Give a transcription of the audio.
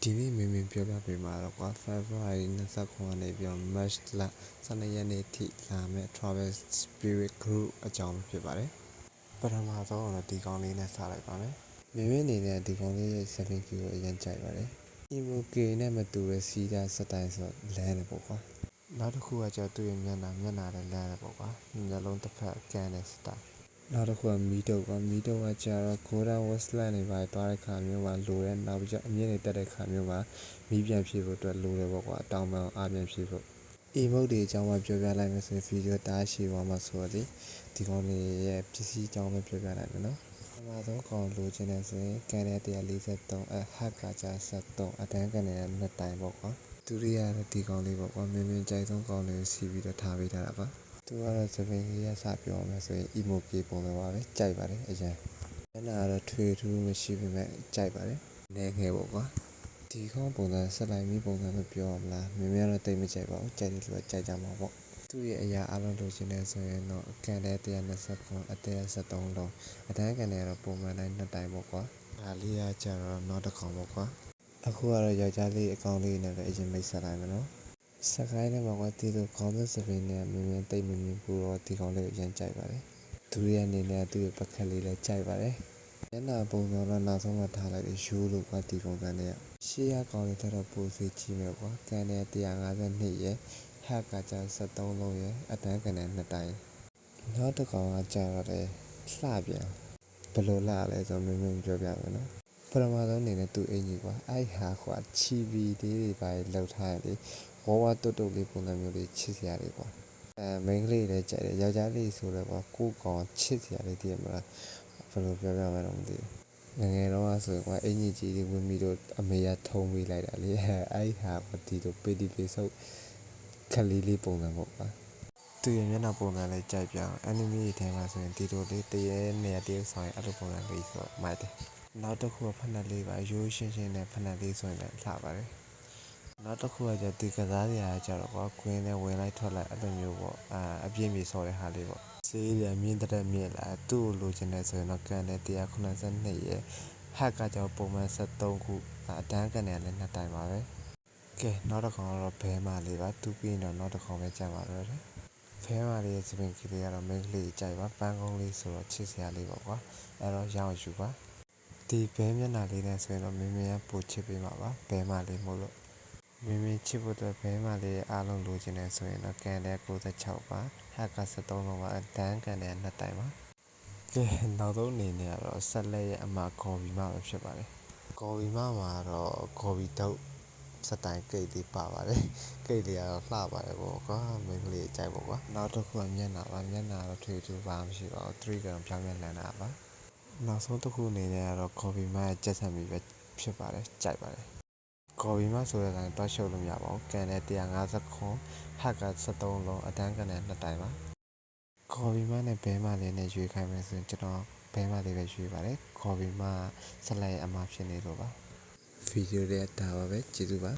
ဒီနေ့မင်းပြောပြပေးမှာတော့ကွာ February 29ကနေပြီးတော့ March လ12ရက်နေ့ထိလာမယ့် Travel Spirit Group အကြောင်းဖြစ်ပါတယ်ပထမဆုံးတော့ဒီကောင်လေးနဲ့စလိုက်ပါမယ်မင်းအနေနဲ့ဒီကောင်လေးရဲ့ 7K ကိုအရင်ကြိုက်ပါတယ် EMOK နဲ့မတူတဲ့စီးသားစတိုင်ဆိုလမ်းတယ်ပေါ့ကွာနောက်တစ်ခုကကျသူ့ရဲ့မျက်နှာလည်းလမ်းတယ်ပေါ့ကွာမျက်လုံးတစ်ဖက်ကန်းတဲ့စတိုင်နောက်တစ်ခုကမီးတုပ်ကကျတော့ Golden Westland တွေပါသွားတဲ့ခါမျိုးမှာလိုတဲ့နောက်ပြီးအမြင့်တွေတက်တဲ့ခါမျိုးမှာမီးပြန်ဖြည့်ဖို့အတွက်လိုတယ်ပေါ့ကွာအတောင်ပံအားပြန်ဖြည့်ဖို့ emote တွေအကြောင်းမှပြောပြလိုက်မယ်ဆိုရင်ဗီဒီယိုတားရှည်သွားမှာဆိုတော့ဒီကောင်လေးရဲ့ပစ္စည်းအကြောင်းပဲပြောပြလိုက်မယ်နော်ပထမဆုံးကောင်လိုချင်တယ်ဆိုရင်ကန်တဲ့143ဟတ်ကကျ73အတန်းကန်တဲ့နှစ်တိုင်ပေါ့ကွာဒုတိယတော့ဒီကောင်လေးပေါ့ကွာမင်းကြိုက်ဆုံးကောင်လေးကိုစီးပြီးတော့ထားပေးထားတာပါသူကတော့စပင်ကြီးရစပြောမယ်ဆိုရင် emote ပုံစံပါပဲကြိုက်ပါတယ်အရင်အဲ့ဒါတော့ထွေထူးမရှိပေမဲ့ကြိုက်ပါတယ်နည်းငယ်ပေါ့ကွာဒီခေါင်းပုံစံဆက်လိုက်ပြီးပုံစံလို့ပြောရမလားမင်းများတော့တိတ်မကြိုက်ပါဘူးကြိုက်တယ်လို့ကြိုက်ကြမှာပေါ့သူ့ရဲ့အရာအလုံးလိုချင်နေဆိုရင်တော့ကန်တဲ့129အသေး73လုံးအတန်းကန်တဲ့တော့ပုံမှန်တိုင်းနှစ်တိုင်ပေါ့ကွာဒါလေးကကျတော့နောက်တစ်ခေါက်ပေါ့ကွာအခုကတော့ယောက်ျားလေးအကောင်လေးနဲ့လည်းအရင်မိတ်ဆက်လိုက်မယ်နော်စကိုင်းထဲမှာကဒီလိုခေါင်းစစပင်းနဲ့မြင်တိတ်မမြင်ဘူးတော့ဒီကောင်လေးကိုအရင်ကြိုက်ပါတယ်ဒုတိယအနေနဲ့သူ့ရဲ့ပကက်လေးလည်းကြိုက်ပါတယ်ညနာပုံစံတော့နောက်ဆုံးမှထားလိုက်တယ်ယူလို့ကဒီပုံစံနဲ့ရှေ့ရကောင်လေးတော့ပိုစီကြည့်မယ်ကွာကန်တဲ့152ရဲ့ဟက်ကကျ73လုံးရဲ့အတန်းကန်တဲ့နှစ်တိုင်းနောက်တစ်ကောင်ကကျတော့လေလှပြန်ဘယ်လိုလှလဲဆိုတော့မင်းပြောပြမယ်နော်ပထမဆုံးအနေနဲ့သူ့အင်ကြီးကွာအဲ့ဟာကွာချီဗီလေးတွေပါလောက်ထားတယ်ဝဝတုတ်တုတ်လေးပုံစံမျိုးလေးချစ်စရာလေးကွာမိန်းကလေးလည်းကြိုက်တယ်ယောက်ျားလေးဆိုတော့ကွာကိုကောင်ချစ်စရာလေးတည်ရမလားဘယ်လိုပြောပြမလဲတော့မသိဘူးငယ်တော့ဆိုကွာအင်ကြီးကြီးလေးဝင်ပြီးတော့အမေကထုံးပေးလိုက်တာလေအဲ့ဟာကဒီလိုပေတီပေဆုပ်ခလေးပုံစံပေါ့ကွာသူရဲ့မျက်နှာပုံစံလေးကြိုက်ပြောင်း enemy ထဲမှာဆိုရင်ဒီလိုလေးတရေနေရာတည်းဆောင်ရင်အဲ့လိုပုံစံလေးဆိုမိုက်တယ်နောက်တစ်ခုကဖက်နှက်လေးပါရိုးရှင်းနဲ့ဖက်နှက်လေးဆိုရင်လည်းလှပါတယ်နောက်တစ်ခုကကျဒီကစားစရာကျတော့ကွာကွင်းနဲ့ဝင်လိုက်ထွက်လိုက်အဲ့လိုမျိုးပေါ့အပြည့်မြေဆော်တဲ့ဟာလေးပေါ့စေးရမြင့်တဲ့မြင့်လာသူ့ကိုလိုချင်တယ်ဆိုရင်တော့ကန်တဲ့192ရဲ့ဟက်ကကျတော့ပုံမှန်73ခုအတန်းကန်တယ်လည်းနှစ်တိုင်ပါပဲကဲနောက်တစ်ခေါက်တော့ဘဲမာလေးပါသူပြီးတော့နောက်တစ်ခေါက်ပဲကြံပါတော့တယ်ဖဲမာလေးရဲ့စပင်ကလေးကတော့မိန်းကလေးကြိုက်ပါပန်းကုန်းလေးဆိုတော့ချစ်စရာလေးပေါ့ကွာအဲ့တော့ရောင်းယူပါဒီဘဲမျက်နှာလေးနဲ့ဆိုရင်တော့မင်းကပိုချစ်ပေးမှာပါဘဲမာလေးမို့လို့မင်းချစ်ဖို့အတွက်ဘဲမာလေးအားလုံးလိုချင်တယ်ဆိုရင်တော့ကန်တဲ့96ပါဟက်က73လုံးပါတန်းကန်တဲ့နှစ်တိုင်ပါကဲနောက်ဆုံးအနေနဲ့ကတော့ဆက်လက်ရဲ့အမကော်ဘီမပဲဖြစ်ပါတယ်ကော်ဘီမမှာတော့ကော်ဘီတုတ်စတိုင်ကိတ်လေးပါပါတယ်ကိတ်လေးကတော့လှပါတယ်ပေါ့ကွာမင်းကလေးကြိုက်ပေါ့ကွာနောက်တစ်ခုကမျက်နှာတော့ထွေထူးပါမရှိပါဘူး3ကံပြောင်းပြန်လန်တာပါနောက်ဆုံးတစ်ခုအနေနဲ့ကတော့ကော်ဘီမရဲ့ကြက်ဆန်မီပဲဖြစ်ပါတယ်ကြိုက်ပါတယ်ကော်ဘီမဆိုတဲ့တိုင်းတွားရှုပ်လို့မရပါဘူးကန်တဲ့150ခွန်ဟက်က73လုံးအတန်းကန်တဲ့နှစ်တိုင်ပါကော်ဘီမနဲ့ဘဲမလေးနဲ့ရွေးခိုင်းမယ်ဆိုရင်ကျွန်တော်ဘဲမလေးပဲရွေးပါတယ်ကော်ဘီမဆက်လက်အမှားဖြစ်နေလို့ပါဗီဒီယိုလေးဒါပါပဲကျေးဇူးပါ